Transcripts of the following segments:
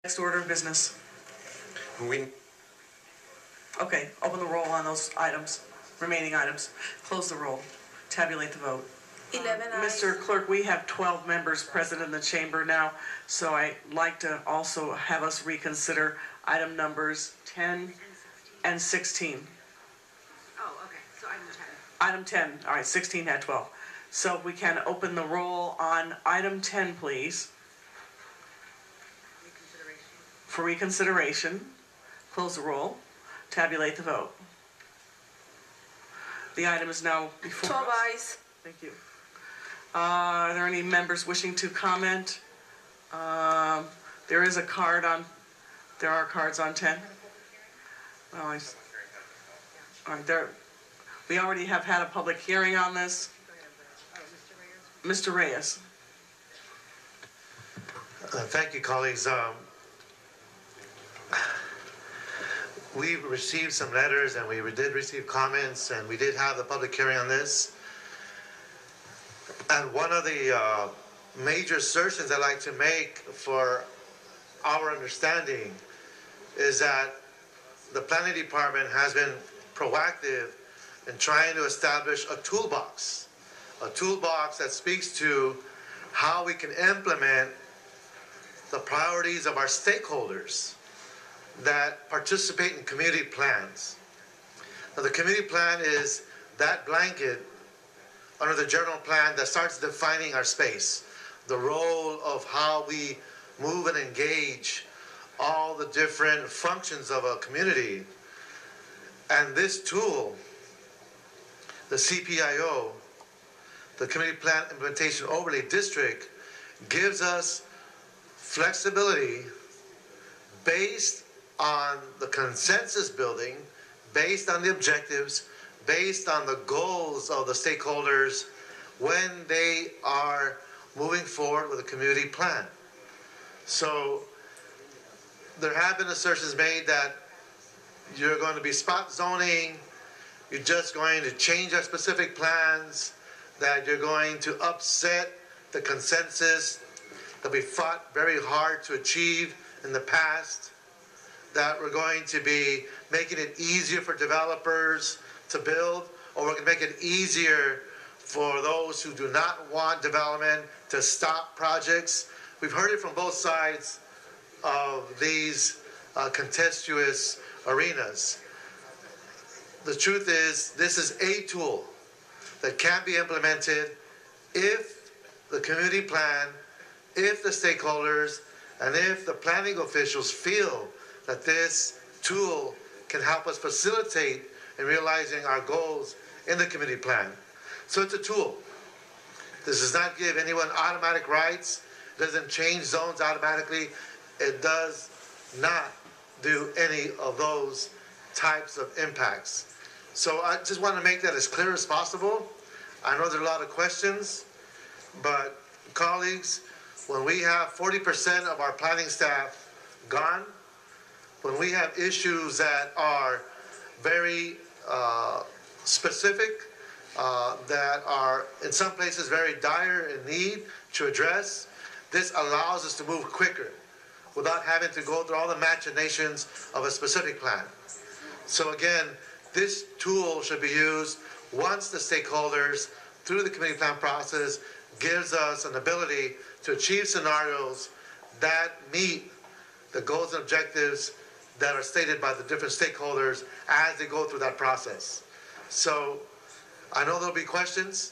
Next order of business. We Okay, open the roll on those items, remaining items. Close the roll. Tabulate the vote. 11 ayes. Mr. Clerk, we have 12 members present in the chamber now, so I'd like to also have us reconsider item numbers 10 and 16. Oh, okay, so item 10. Item 10, all right, 16 had 12. So if we can open the roll on item 10, please, for reconsideration. Close the roll. Tabulate the vote. The item is now before 12 us. ayes. Thank you. Are there any members wishing to comment? There is a card on, there are cards on 10. Well, all right, there, we already have had a public hearing on this. Mr. Reyes. Thank you, colleagues. We received some letters and we did receive comments and we did have the public hearing on this. And one of the major assertions I'd like to make for our understanding is that the planning department has been proactive in trying to establish a toolbox that speaks to how we can implement the priorities of our stakeholders that participate in community plans. Now, the community plan is that blanket under the general plan that starts defining our space, the role of how we move and engage all the different functions of a community. And this tool, the CPIO, the Community Plan Implementation Overlay District, gives us flexibility based on the consensus building, based on the objectives, based on the goals of the stakeholders when they are moving forward with a community plan. So there have been assertions made that you're going to be spot zoning, you're just going to change our specific plans, that you're going to upset the consensus that we fought very hard to achieve in the past, that we're going to be making it easier for developers to build, or we're going to make it easier for those who do not want development to stop projects. We've heard it from both sides of these contentious arenas. The truth is, this is a tool that can be implemented if the community plan, if the stakeholders, and if the planning officials feel that this tool can help us facilitate in realizing our goals in the community plan. So it's a tool. This does not give anyone automatic rights. It doesn't change zones automatically. It does not do any of those types of impacts. So I just want to make that as clear as possible. I know there are a lot of questions, but colleagues, when we have 40% of our planning staff gone, when we have issues that are very specific, that are in some places very dire in need to address, this allows us to move quicker without having to go through all the machinations of a specific plan. So again, this tool should be used once the stakeholders, through the community plan process, gives us an ability to achieve scenarios that meet the goals and objectives that are stated by the different stakeholders as they go through that process. So I know there'll be questions.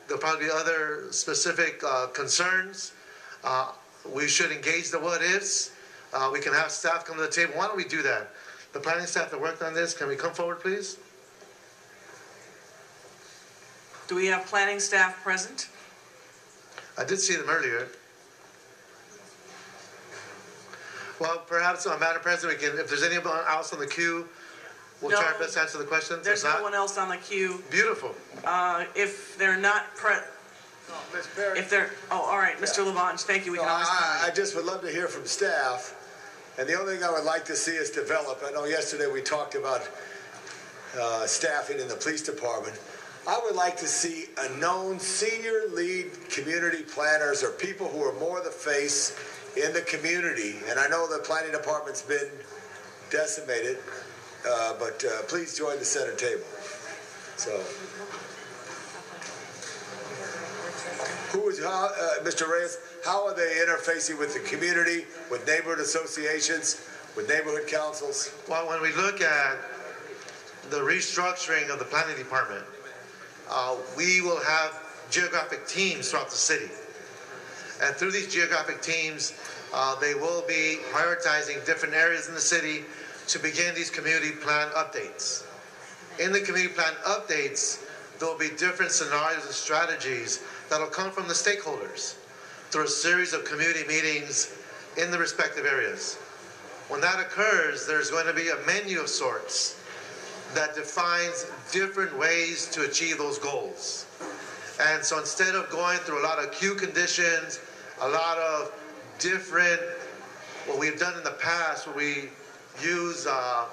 There'll probably be other specific concerns. We should engage the what ifs. We can have staff come to the table. Why don't we do that? The planning staff that worked on this, can we come forward, please? Do we have planning staff present? I did see them earlier. Well, perhaps, Madam President, we can, if there's anyone else on the queue, we'll try our best to answer the questions. There's no one else on the queue. Beautiful. If they're not if they're, oh, all right, Mr. Lavange, thank you. We can always I just would love to hear from staff. And the only thing I would like to see us develop, I know yesterday we talked about staffing in the police department. I would like to see a known senior lead community planners or people who are more the face in the community. And I know the planning department's been decimated, but please join the center table. So, Mr. Reyes, how are they interfacing with the community, with neighborhood associations, with neighborhood councils? Well, when we look at the restructuring of the planning department, we will have geographic teams throughout the city. And through these geographic teams, they will be prioritizing different areas in the city to begin these community plan updates. In the community plan updates, there will be different scenarios and strategies that will come from the stakeholders through a series of community meetings in the respective areas. When that occurs, there's going to be a menu of sorts that defines different ways to achieve those goals. And so instead of going through a lot of queue conditions, a lot of different, what we've done in the past, where we use a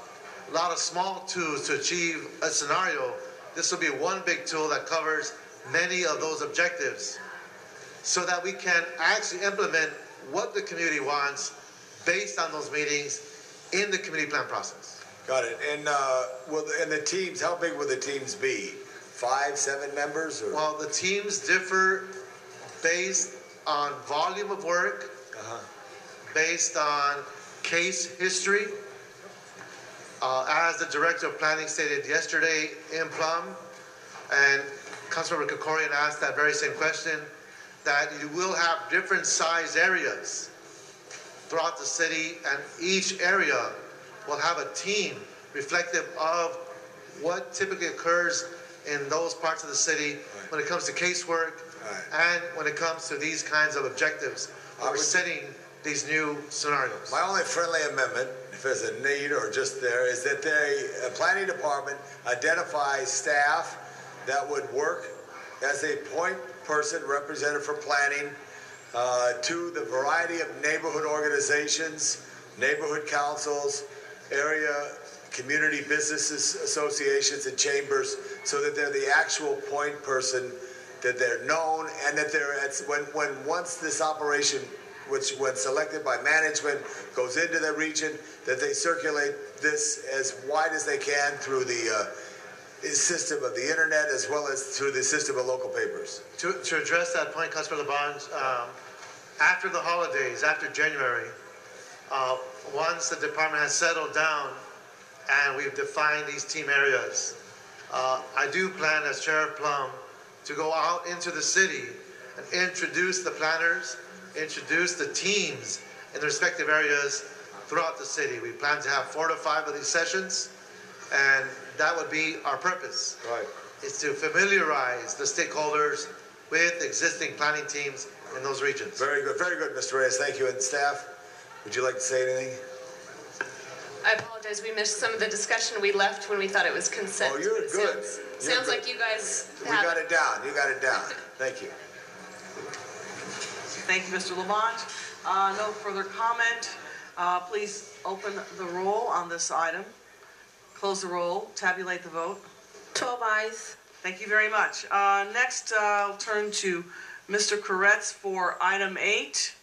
lot of small tools to achieve a scenario, this will be one big tool that covers many of those objectives so that we can actually implement what the community wants based on those meetings in the community plan process. Got it. And the teams, how big will the teams be? 5, 7 members? Or? Well, the teams differ based on volume of work, based on case history. As the director of planning stated yesterday in Plum, and Councilmember Kokorian asked that very same question, that you will have different size areas throughout the city, and each area will have a team reflective of what typically occurs in those parts of the city when it comes to casework and when it comes to these kinds of objectives. We're setting these new scenarios. My only friendly amendment, if there's a need or just there, is that the planning department identifies staff that would work as a point person representative for planning to the variety of neighborhood organizations, neighborhood councils, area community businesses associations and chambers, so that they're the actual point person, that they're known, and that they're when once this operation, which when selected by management, goes into the region, that they circulate this as wide as they can through the system of the internet as well as through the system of local papers. To address that point, Councilor LeBon, after the holidays, after January, once the department has settled down and we've defined these team areas, I do plan as Chair of Plum to go out into the city and introduce the planners, introduce the teams in the respective areas throughout the city. We plan to have 4 to 5 of these sessions, and that would be our purpose. Right. Is to familiarize the stakeholders with existing planning teams in those regions. Very good, Mr. Reyes. Thank you. And staff, would you like to say anything? I apologize. We missed some of the discussion. We left when we thought it was consent. Oh, you're good. Sounds like you guys have got it down. You got it down. Thank you. Thank you, Mr. Lamont. No further comment. Please open the roll on this item. Close the roll. Tabulate the vote. 12 ayes. Thank you very much. Next, I'll turn to Mr. Koretz for item 8.